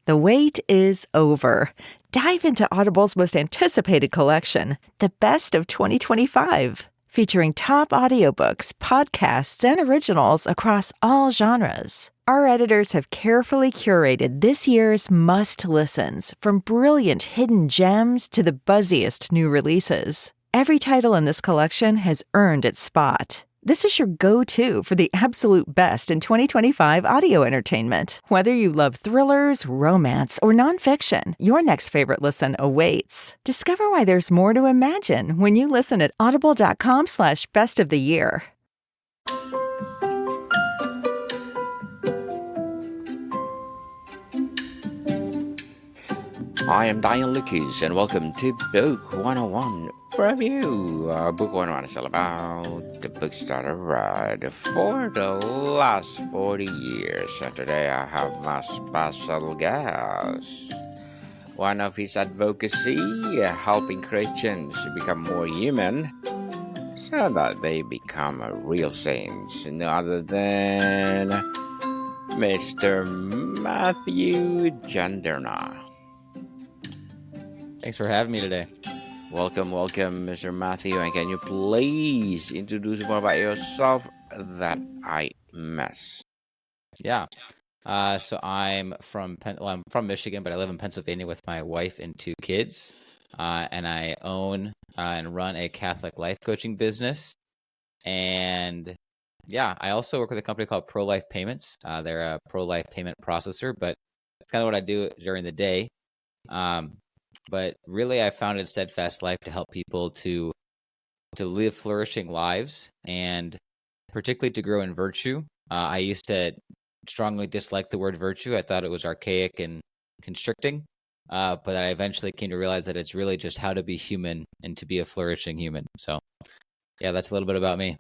The wait is over. Dive into Audible's most anticipated collection, The Best of 2025, featuring top audiobooks, podcasts, and originals across all genres. Our editors have carefully curated this year's must-listens, from brilliant hidden gems to the buzziest new releases. Every title in this collection has earned its spot. This is your go-to for the absolute best in 2025 audio entertainment. Whether you love thrillers, romance, or nonfiction, your next favorite listen awaits. Discover why there's more to imagine when you listen at audible.com/bestoftheyear. I am Diane Lucas, and welcome to Book 101 Review. Book 101 is all about the books that I've read for the last 40 years. And today I have my special guest. One of his advocacy, helping Christians become more human so that they become real saints. No other than Mr. Matthew Jandernoa. Thanks for having me today. Welcome, Mr. Matthew. And can you please introduce more about yourself that I miss? Yeah. So I'm from Michigan, but I live in Pennsylvania with my wife and 2 kids. And I own and run a Catholic life coaching business. And yeah, I also work with a company called Pro-Life Payments. They're a pro-life payment processor, but that's kind of what I do during the day. But really, I founded Steadfast Life to help people to live flourishing lives, and particularly to grow in virtue. I used to strongly dislike the word virtue. I thought it was archaic and constricting, but I eventually came to realize that it's really just how to be human and to be a flourishing human. So, yeah, that's a little bit about me.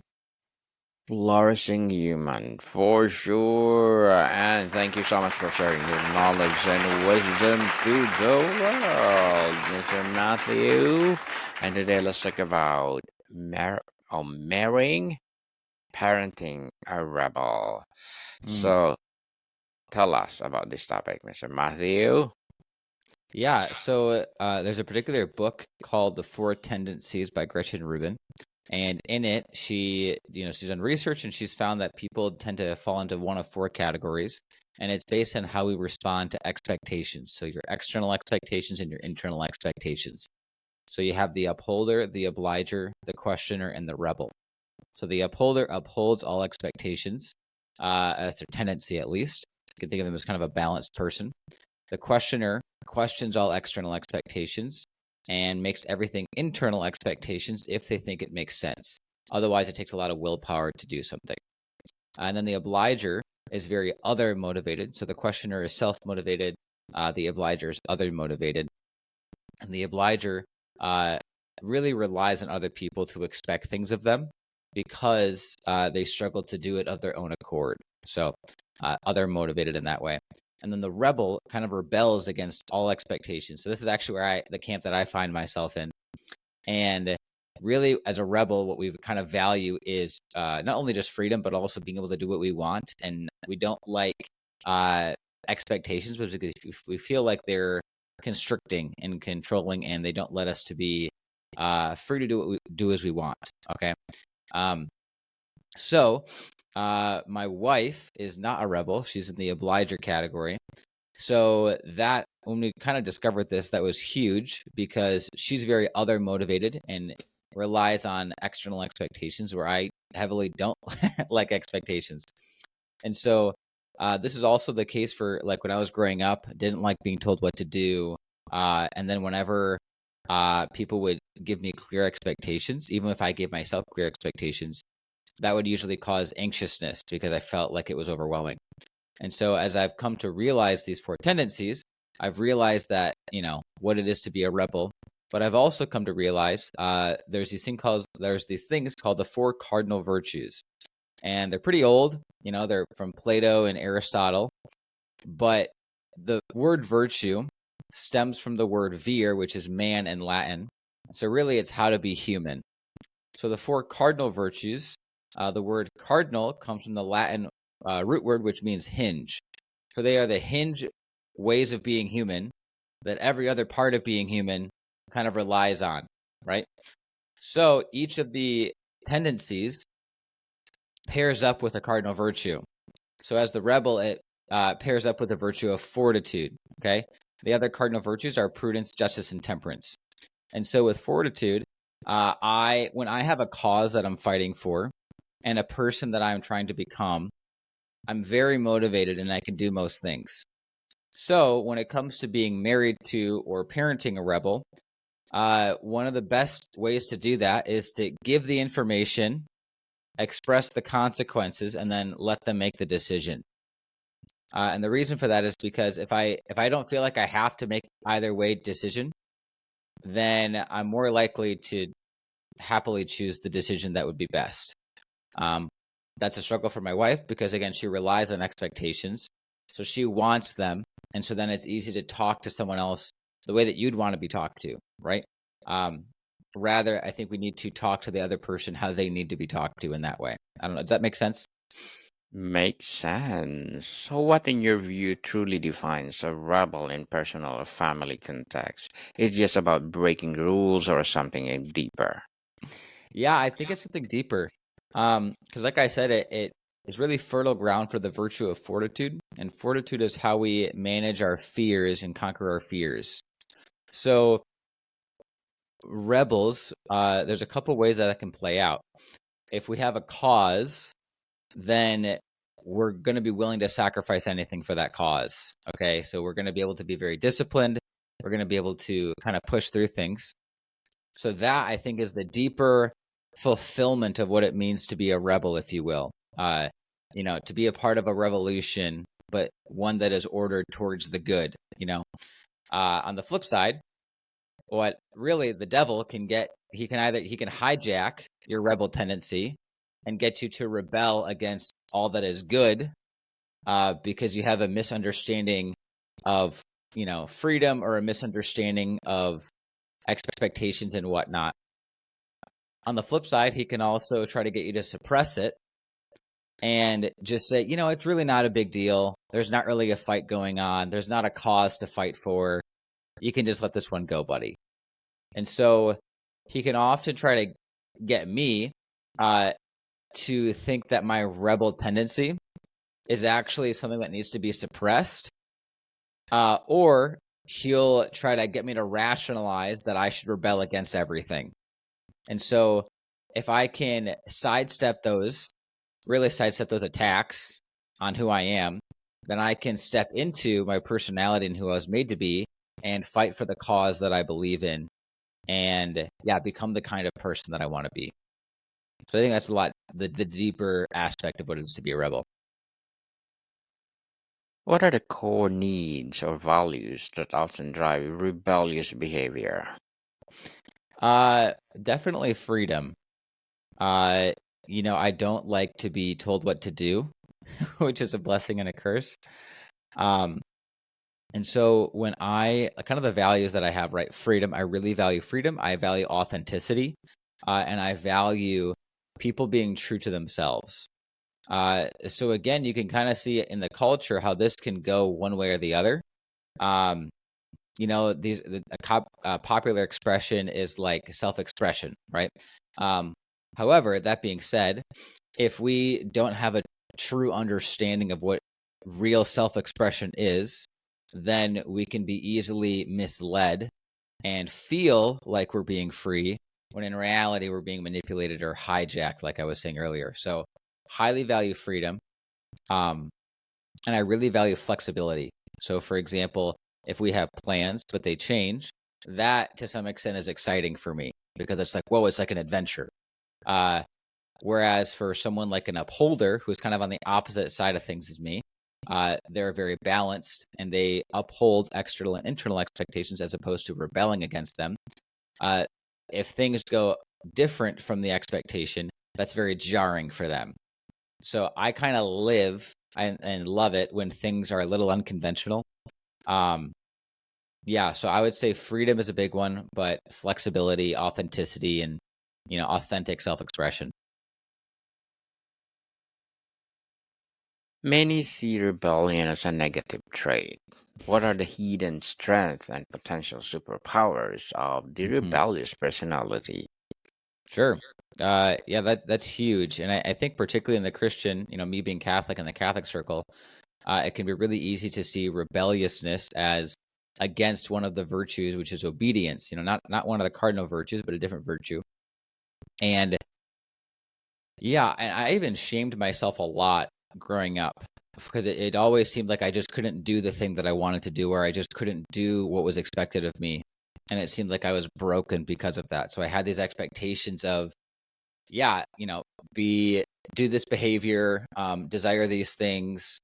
Flourishing human, for sure. And thank you so much for sharing your knowledge and wisdom to the world, Mr. Matthew. And today let's talk about marrying, parenting a rebel. So tell us about this topic, Mr. Matthew. Yeah, so there's a particular book called The 4 Tendencies by Gretchen Rubin. And in it, she's done research, and she's found that people tend to fall into one of 4 categories. And it's based on how we respond to expectations. So your external expectations and your internal expectations. So you have the upholder, the obliger, the questioner, and the rebel. So the upholder upholds all expectations. That's their tendency, at least. You can think of them as kind of a balanced person. The questioner questions all external expectations and makes everything internal expectations if they think it makes sense. Otherwise, it takes a lot of willpower to do something. And then the obliger is very other motivated. So the questioner is self-motivated. The obliger is other motivated. And the obliger really relies on other people to expect things of them because they struggle to do it of their own accord. So other motivated in that way. And then the rebel kind of rebels against all expectations. So this is actually the camp that I find myself in. And really, as a rebel, what we kind of value is not only just freedom, but also being able to do what we want. And we don't like expectations because we feel like they're constricting and controlling, and they don't let us to be free to do what we do as we want. Okay. So my wife is not a rebel. She's in the obliger category. So that, when we kind of discovered this, that was huge because she's very other motivated and relies on external expectations, where I heavily don't like expectations. And so this is also the case for, like, when I was growing up, didn't like being told what to do. And then whenever people would give me clear expectations, even if I gave myself clear expectations, that would usually cause anxiousness because I felt like it was overwhelming. And so as I've come to realize these 4 tendencies, I've realized that, what it is to be a rebel. But I've also come to realize there's these things called the 4 cardinal virtues. And they're pretty old, they're from Plato and Aristotle. But the word virtue stems from the word vir, which is man in Latin. So really it's how to be human. So the 4 cardinal virtues, the word cardinal comes from the Latin root word, which means hinge. So they are the hinge ways of being human that every other part of being human kind of relies on, right? So each of the tendencies pairs up with a cardinal virtue. So as the rebel, it pairs up with the virtue of fortitude, okay? The other cardinal virtues are prudence, justice, and temperance. And so with fortitude, when I have a cause that I'm fighting for and a person that I'm trying to become, I'm very motivated and I can do most things. So when it comes to being married to or parenting a rebel, one of the best ways to do that is to give the information, express the consequences, and then let them make the decision. And the reason for that is because if I don't feel like I have to make either way decision, then I'm more likely to happily choose the decision that would be best. That's a struggle for my wife because, again, she relies on expectations. So she wants them. And so then it's easy to talk to someone else the way that you'd want to be talked to, right? Rather, I think we need to talk to the other person how they need to be talked to in that way. I don't know. Does that make sense? Makes sense. So, what in your view truly defines a rebel in personal or family context? Is it just about breaking rules or something deeper? Yeah, I think it's something deeper. Because like I said, it is really fertile ground for the virtue of fortitude. And fortitude is how we manage our fears and conquer our fears. So rebels, there's a couple ways that can play out. If we have a cause, then we're going to be willing to sacrifice anything for that cause. Okay, so we're going to be able to be very disciplined. We're going to be able to kind of push through things. So that, I think, is the deeper fulfillment of what it means to be a rebel, if you will. To be a part of a revolution, but one that is ordered towards the good. On the flip side, what really the devil can get, he can hijack your rebel tendency and get you to rebel against all that is good, because you have a misunderstanding of freedom or a misunderstanding of expectations and whatnot. On the flip side, he can also try to get you to suppress it and just say, it's really not a big deal. There's not really a fight going on. There's not a cause to fight for. You can just let this one go, buddy. And so he can often try to get me to think that my rebel tendency is actually something that needs to be suppressed, or he'll try to get me to rationalize that I should rebel against everything. And so if I can sidestep those attacks on who I am, then I can step into my personality and who I was made to be and fight for the cause that I believe in and, become the kind of person that I want to be. So I think that's a lot, the deeper aspect of what it is to be a rebel. What are the core needs or values that often drive rebellious behavior? Definitely freedom. I don't like to be told what to do, which is a blessing and a curse. And so when kind of the values that I have, right? Freedom, I really value freedom. I value authenticity, and I value people being true to themselves. So again, you can kind of see it in the culture how this can go one way or the other. A popular expression is like self-expression, right? However, that being said, if we don't have a true understanding of what real self-expression is, then we can be easily misled and feel like we're being free when in reality we're being manipulated or hijacked, like I was saying earlier. So highly value freedom, and I really value flexibility. So for example, if we have plans but they change, that to some extent is exciting for me because it's like, whoa, it's like an adventure. Whereas for someone like an upholder who's kind of on the opposite side of things as me, they're very balanced and they uphold external and internal expectations as opposed to rebelling against them. If things go different from the expectation, that's very jarring for them. So I kind of live and love it when things are a little unconventional. So I would say freedom is a big one, but flexibility, authenticity, and authentic self-expression. Many see rebellion as a negative trait. What are the hidden strengths and potential superpowers of the Hmm. rebellious personality? Sure. Yeah, that's huge, and I think particularly in the Christian, me being Catholic in the Catholic circle, it can be really easy to see rebelliousness as against one of the virtues, which is obedience. Not one of the cardinal virtues, but a different virtue. And yeah, and I even shamed myself a lot growing up because it always seemed like I just couldn't do the thing that I wanted to do, or I just couldn't do what was expected of me. And it seemed like I was broken because of that. So I had these expectations of, yeah, be do this behavior, desire these things,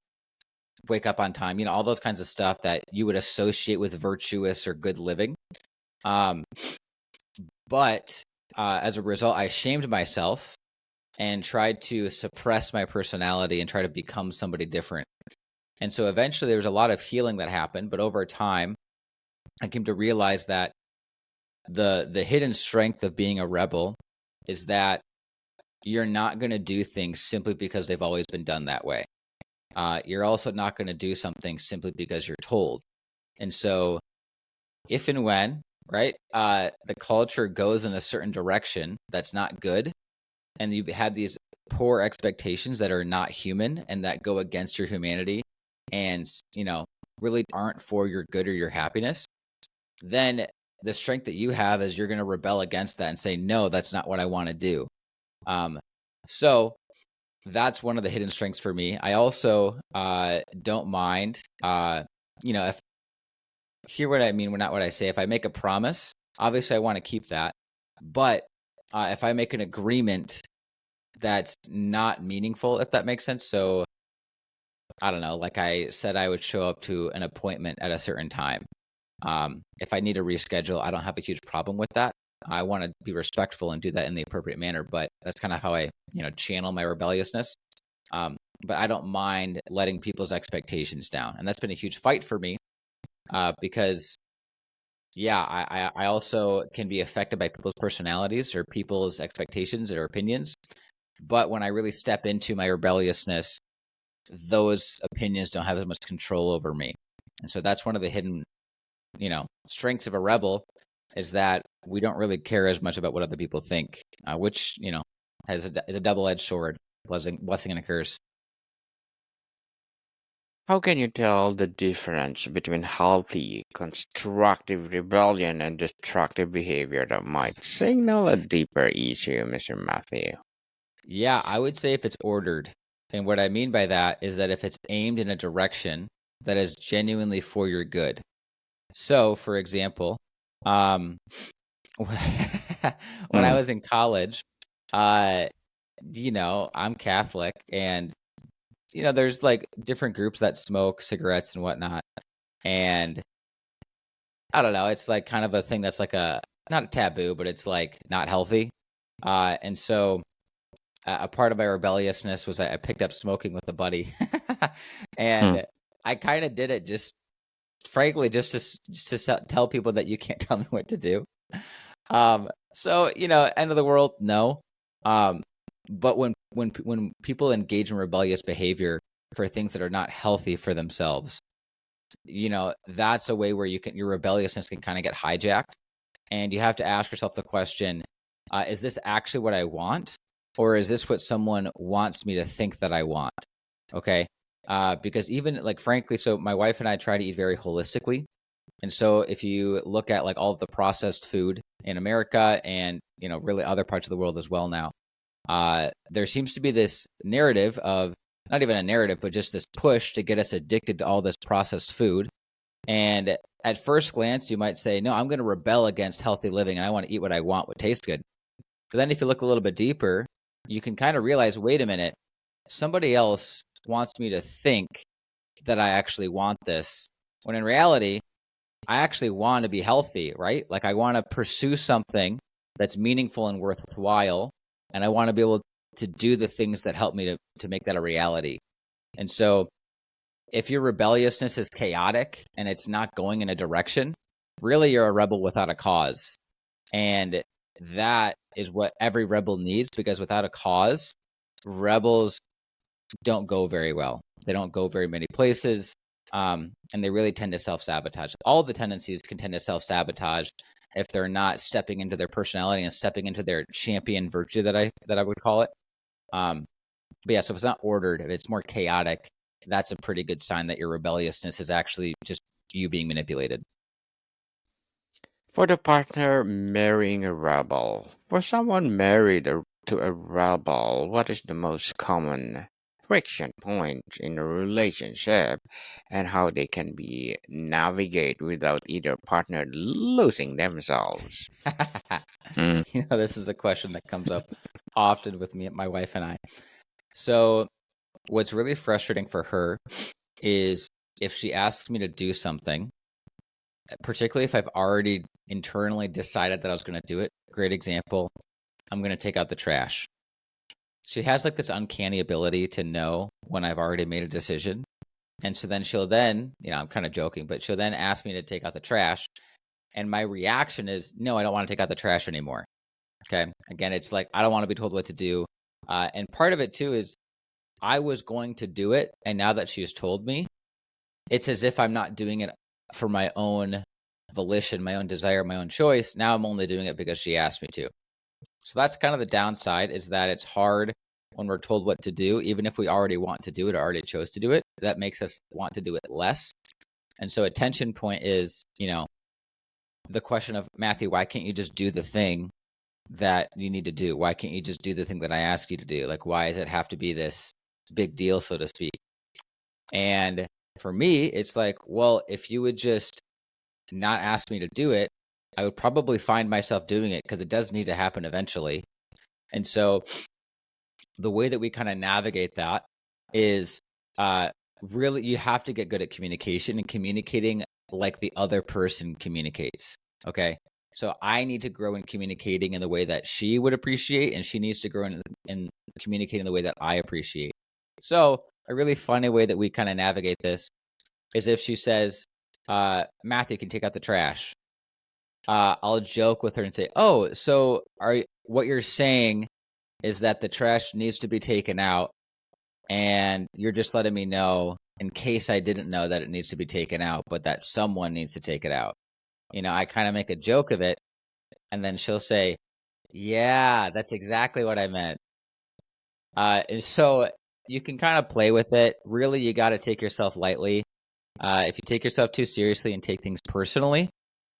wake up on time, all those kinds of stuff that you would associate with virtuous or good living. Um, but as a result, I shamed myself and tried to suppress my personality and try to become somebody different. And so eventually there was a lot of healing that happened, but over time I came to realize that the hidden strength of being a rebel is that you're not going to do things simply because they've always been done that way. You're also not going to do something simply because you're told. And so if and when, right, the culture goes in a certain direction that's not good, and you had these poor expectations that are not human and that go against your humanity and, really aren't for your good or your happiness, then the strength that you have is you're going to rebel against that and say, no, that's not what I want to do. So that's one of the hidden strengths for me. I also don't mind, if hear what I mean, not what I say. If I make a promise, obviously I want to keep that. But if I make an agreement that's not meaningful, if that makes sense. So I don't know, like I said, I would show up to an appointment at a certain time. If I need to reschedule, I don't have a huge problem with that. I want to be respectful and do that in the appropriate manner, but that's kind of how I, channel my rebelliousness. But I don't mind letting people's expectations down. And that's been a huge fight for me because, yeah, I also can be affected by people's personalities or people's expectations or opinions. But when I really step into my rebelliousness, those opinions don't have as much control over me. And so that's one of the hidden, strengths of a rebel is that we don't really care as much about what other people think, which, is a double-edged sword, blessing and a curse. How can you tell the difference between healthy, constructive rebellion and destructive behavior that might signal a deeper issue, Mr. Matthew? Yeah, I would say if it's ordered. And what I mean by that is that if it's aimed in a direction that is genuinely for your good. So, for example, um, when I Hmm. was in college, uh, I'm Catholic, and there's like different groups that smoke cigarettes and whatnot, and I don't know, it's like kind of a thing that's like not a taboo, but it's like not healthy, and so a part of my rebelliousness was I picked up smoking with a buddy, Hmm. and I kind of did it just frankly just to tell people that you can't tell me what to do. So end of the world, no. But when people engage in rebellious behavior for things that are not healthy for themselves, that's a way where your rebelliousness can kind of get hijacked, and you have to ask yourself the question: is this actually what I want, or is this what someone wants me to think that I want? Okay, because even like frankly, so my wife and I try to eat very holistically. And so if you look at like all of the processed food in America and, really other parts of the world as well now, there seems to be this narrative of not even a narrative, but just this push to get us addicted to all this processed food. And at first glance, you might say, no, I'm going to rebel against healthy living and I want to eat what I want, what tastes good. But then if you look a little bit deeper, you can kind of realize, wait a minute, somebody else wants me to think that I actually want this, when in reality, I actually want to be healthy, right? Like I want to pursue something that's meaningful and worthwhile, and I want to be able to do the things that help me to make that a reality. And so if your rebelliousness is chaotic and it's not going in a direction, really you're a rebel without a cause. And that is what every rebel needs, because without a cause, rebels don't go very well. They don't go very many places. And they really tend to self-sabotage. All the tendencies can tend to self-sabotage if they're not stepping into their personality and stepping into their champion virtue that I would call it. But yeah, so if it's not ordered, if it's more chaotic, that's a pretty good sign that your rebelliousness is actually just you being manipulated. For the partner marrying a rebel, for someone married to a rebel, what is the most common friction point in a relationship and how they can be navigate without either partner losing themselves? Mm. This is a question that comes up often with me, my wife and I. So what's really frustrating for her is if she asks me to do something, particularly if I've already internally decided that I was going to do it. Great example. I'm going to take out the trash. She has like this uncanny ability to know when I've already made a decision. And so then she'll I'm kind of joking, but she'll then ask me to take out the trash. And my reaction is, no, I don't want to take out the trash anymore. Okay. Again, it's like, I don't want to be told what to do. And part of it too is I was going to do it. And now that she has told me, it's as if I'm not doing it for my own volition, my own desire, my own choice. Now I'm only doing it because she asked me to. So that's kind of the downside, is that it's hard when we're told what to do, even if we already want to do it or already chose to do it. That makes us want to do it less. And so a tension point is, the question of, Matthew, why can't you just do the thing that you need to do? Why can't you just do the thing that I ask you to do? Like, why does it have to be this big deal, so to speak? And for me, it's like, well, if you would just not ask me to do it, I would probably find myself doing it because it does need to happen eventually. And so the way that we kind of navigate that is really, you have to get good at communication and communicating like the other person communicates. Okay. So I need to grow in communicating in the way that she would appreciate, and she needs to grow in communicating the way that I appreciate. So a really funny way that we kind of navigate this is if she says, Matthew, can take out the trash. I'll joke with her and say, oh, so what you're saying is that the trash needs to be taken out, and you're just letting me know in case I didn't know that it needs to be taken out, but that someone needs to take it out. I kind of make a joke of it, and then she'll say, yeah, that's exactly what I meant. And so you can kind of play with it. Really, you got to take yourself lightly. If you take yourself too seriously and take things personally,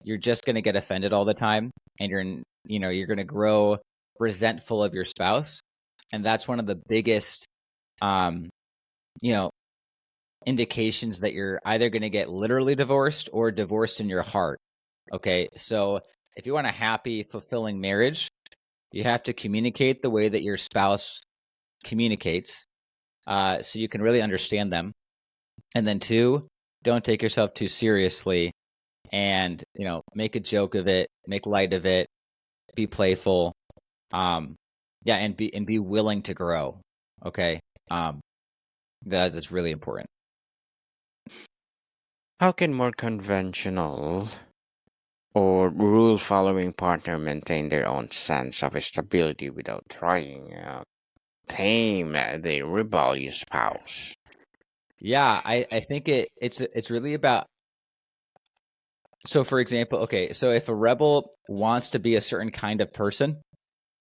you're just going to get offended all the time, and you're going to grow resentful of your spouse. And that's one of the biggest, indications that you're either going to get literally divorced or divorced in your heart. Okay. So if you want a happy, fulfilling marriage, you have to communicate the way that your spouse communicates, so you can really understand them. And then 2, don't take yourself too seriously, and make a joke of it, make light of it, be playful, and be willing to grow. Okay. That's really important. How can more conventional or rule following partner maintain their own sense of stability without trying to tame the rebellious spouse? Yeah, I think it's really about. So for example, okay, so if a rebel wants to be a certain kind of person,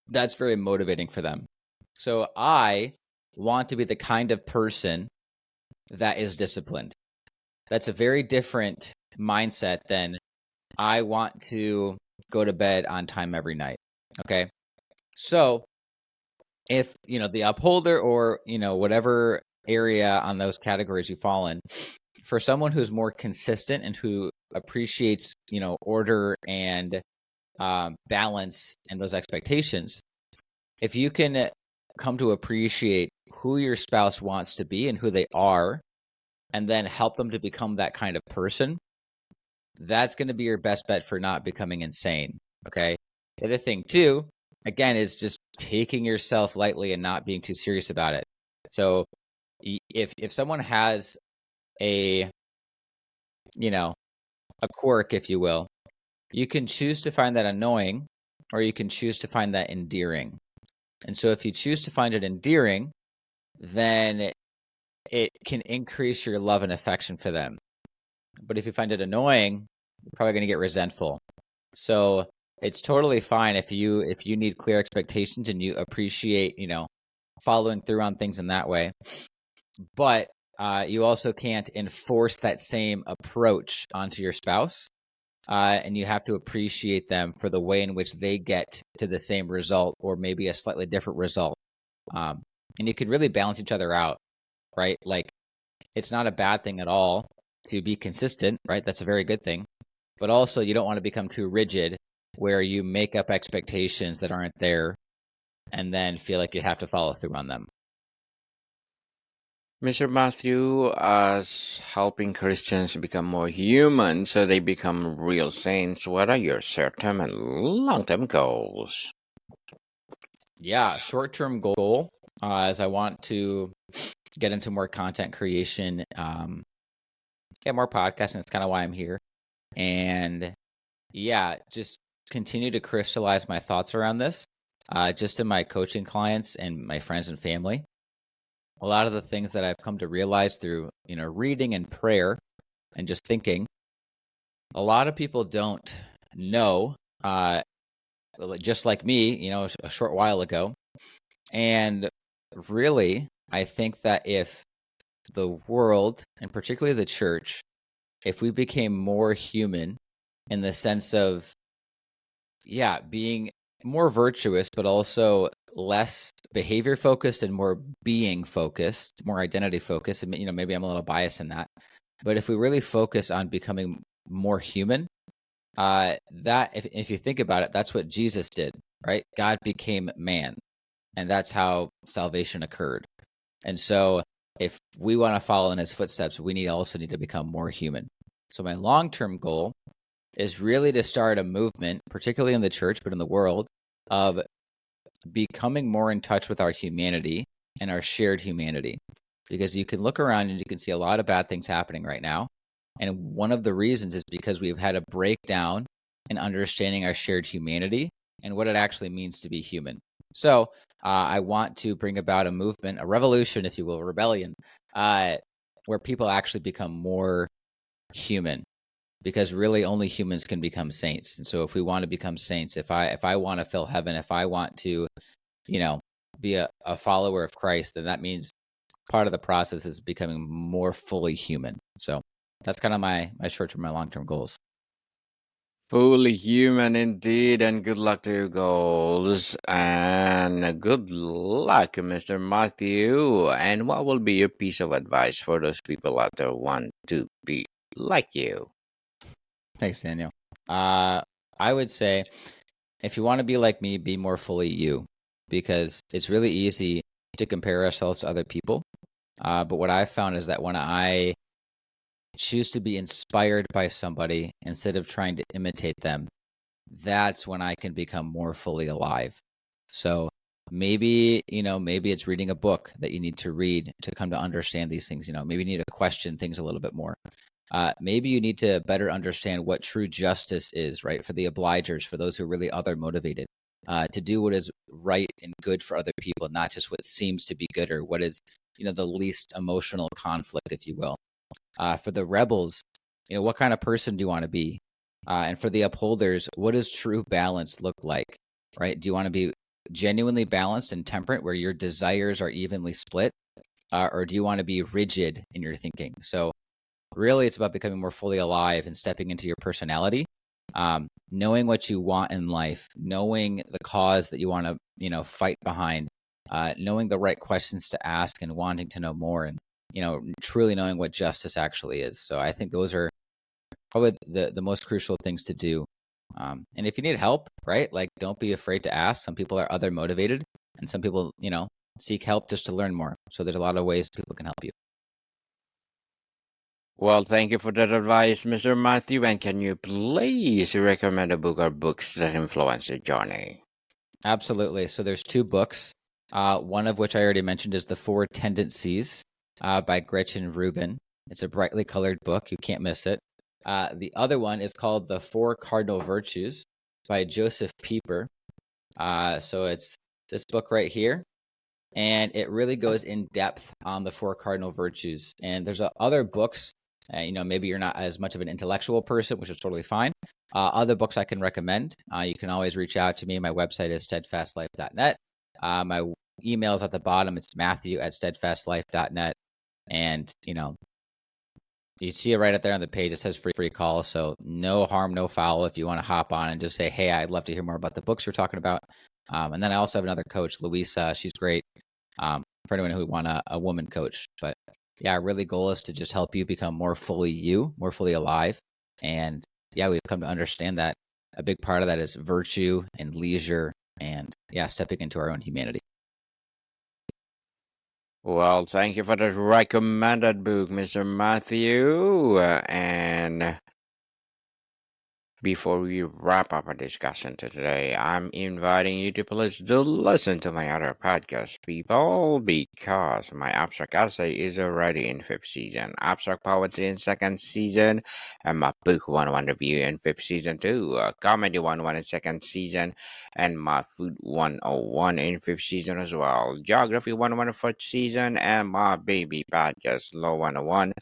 that's very motivating for them. So I want to be the kind of person that is disciplined. That's a very different mindset than I want to go to bed on time every night. Okay. So if, the upholder or, whatever area on those categories you fall in, for someone who's more consistent and who appreciates, order and balance and those expectations, if you can come to appreciate who your spouse wants to be and who they are, and then help them to become that kind of person, that's going to be your best bet for not becoming insane. Okay. The other thing too, again, is just taking yourself lightly and not being too serious about it. So if someone has a quirk, if you will, you can choose to find that annoying, or you can choose to find that endearing. And so if you choose to find it endearing, then it can increase your love and affection for them. But if you find it annoying, you're probably going to get resentful. So it's totally fine if you need clear expectations and you appreciate, following through on things in that way. But you also can't enforce that same approach onto your spouse. And you have to appreciate them for the way in which they get to the same result or maybe a slightly different result. And you could really balance each other out, right? Like, it's not a bad thing at all to be consistent, right? That's a very good thing. But also, you don't want to become too rigid where you make up expectations that aren't there and then feel like you have to follow through on them. Mr. Matthew, as helping Christians become more human so they become real saints, what are your short-term and long-term goals? Yeah, short-term goal is I want to get into more content creation, get more podcasts, and that's kind of why I'm here. And yeah, just continue to crystallize my thoughts around this, just in my coaching clients and my friends and family. A lot of the things that I've come to realize through, reading and prayer and just thinking, a lot of people don't know, just like me, a short while ago. And really, I think that if the world, and particularly the church, if we became more human in the sense of, being more virtuous, but also less behavior focused and more being focused, more identity focused. And, maybe I'm a little biased in that. But if we really focus on becoming more human, that if you think about it, that's what Jesus did, right? God became man, and that's how salvation occurred. And so if we want to follow in his footsteps, we also need to become more human. So my long-term goal is really to start a movement, particularly in the church, but in the world, of becoming more in touch with our humanity and our shared humanity. Because you can look around and you can see a lot of bad things happening right now. And one of the reasons is because we've had a breakdown in understanding our shared humanity and what it actually means to be human. So I want to bring about a movement, a revolution, if you will, a rebellion, where people actually become more human. Because really only humans can become saints. And so if we want to become saints, if I want to fill heaven, if I want to, be a follower of Christ, then that means part of the process is becoming more fully human. So that's kind of my short-term, my long-term goals. Fully human indeed, and good luck to your goals. And good luck, Mr. Matthew. And what will be your piece of advice for those people out there who want to be like you? Thanks, Daniel. I would say if you want to be like me, be more fully you, because it's really easy to compare ourselves to other people. But what I've found is that when I choose to be inspired by somebody instead of trying to imitate them, that's when I can become more fully alive. So maybe it's reading a book that you need to read to come to understand these things. Maybe you need to question things a little bit more. Maybe you need to better understand what true justice is, right? For the obligers, for those who are really other motivated, to do what is right and good for other people, not just what seems to be good or what is, the least emotional conflict, if you will. For the rebels, what kind of person do you want to be? And for the upholders, what does true balance look like, right? Do you want to be genuinely balanced and temperate where your desires are evenly split? Or do you want to be rigid in your thinking? So really, it's about becoming more fully alive and stepping into your personality, knowing what you want in life, knowing the cause that you want to, fight behind, knowing the right questions to ask and wanting to know more, and, truly knowing what justice actually is. So I think those are probably the most crucial things to do. And if you need help, right, like don't be afraid to ask. Some people are other motivated, and some people, seek help just to learn more. So there's a lot of ways people can help you. Well, thank you for that advice, Mr. Matthew. And can you please recommend a book or books that influence your journey? Absolutely. So there's two books, one of which I already mentioned is The Four Tendencies by Gretchen Rubin. It's a brightly colored book. You can't miss it. The other one is called The Four Cardinal Virtues by Joseph Pieper. So it's this book right here. and it really goes in depth on the 4 cardinal virtues. And there's other books. Maybe you're not as much of an intellectual person, which is totally fine. Other books I can recommend. You can always reach out to me. My website is steadfastlife.net. My email is at the bottom. It's matthew@steadfastlife.net. And, you see it right up there on the page. It says free call. So no harm, no foul if you want to hop on and just say, hey, I'd love to hear more about the books you're talking about. And then I also have another coach, Louisa. She's great for anyone who want a woman coach. But yeah, our really goal is to just help you become more fully you, more fully alive. And yeah, we've come to understand that a big part of that is virtue and leisure and stepping into our own humanity. Well, thank you for the recommended book, Mr. Matthew. And before we wrap up our discussion today, I'm inviting you to please do listen to my other podcast, people, because my abstract essay is already in 5th season, abstract poetry in 2nd season, and my book 101 review in 5th season too, comedy 101 in 2nd season, and my food 101 in 5th season as well, geography 101 in 4th season, and my baby podcast law 101,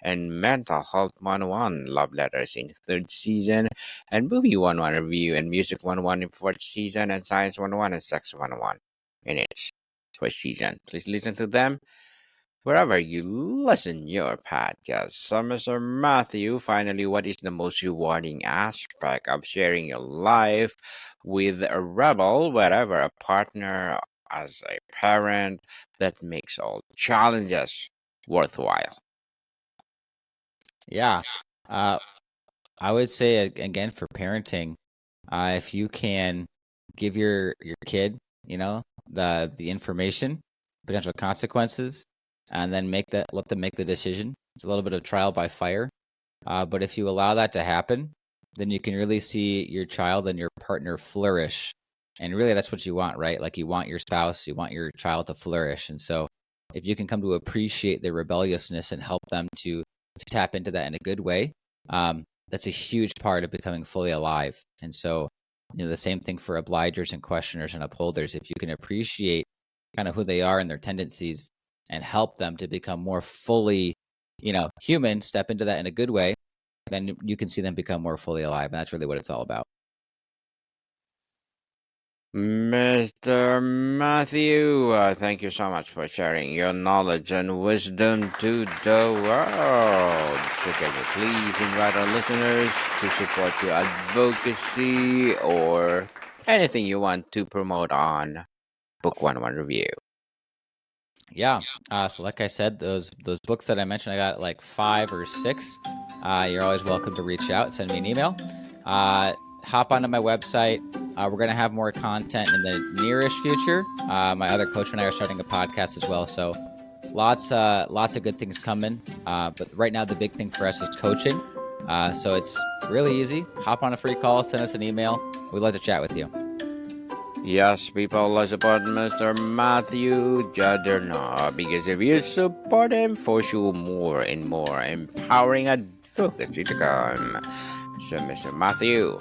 and mental health 101 love letters in 3rd season, and movie 101 review and music 101 in 4th season, and science 101 and sex 101 in its 1st season. Please listen to them wherever you listen your podcast. So, Mr. Matthew, finally, what is the most rewarding aspect of sharing your life with a rebel, whatever, a partner, as a parent, that makes all challenges worthwhile? Yeah. I would say, again, for parenting, if you can give your kid, the information, potential consequences, and then let them make the decision. It's a little bit of trial by fire. But if you allow that to happen, then you can really see your child and your partner flourish. And really, that's what you want, right? Like, you want your spouse, you want your child to flourish. And so if you can come to appreciate their rebelliousness and help them to tap into that in a good way, that's a huge part of becoming fully alive. And so, the same thing for obligers and questioners and upholders. If you can appreciate kind of who they are and their tendencies and help them to become more fully, human, step into that in a good way, then you can see them become more fully alive. And that's really what it's all about. Mr. Matthew, thank you so much for sharing your knowledge and wisdom to the world. So can you please invite our listeners to support your advocacy or anything you want to promote on Book 101 Review? Yeah. So like I said, those books that I mentioned, I got like 5 or 6. You're always welcome to reach out, send me an email. Hop onto my website. We're going to have more content in the nearest future. My other coach and I are starting a podcast as well. So lots of good things coming. But right now, the big thing for us is coaching. So it's really easy. Hop on a free call, send us an email. We'd love to chat with you. Yes, people, let's support Mr. Matthew Jandernoa, because if you support him, for sure more and more empowering advocacy to come. So, Mr. Matthew,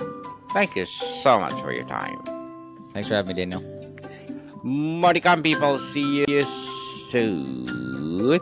thank you so much for your time. Thanks for having me, Daniel. More to come, people. See you soon.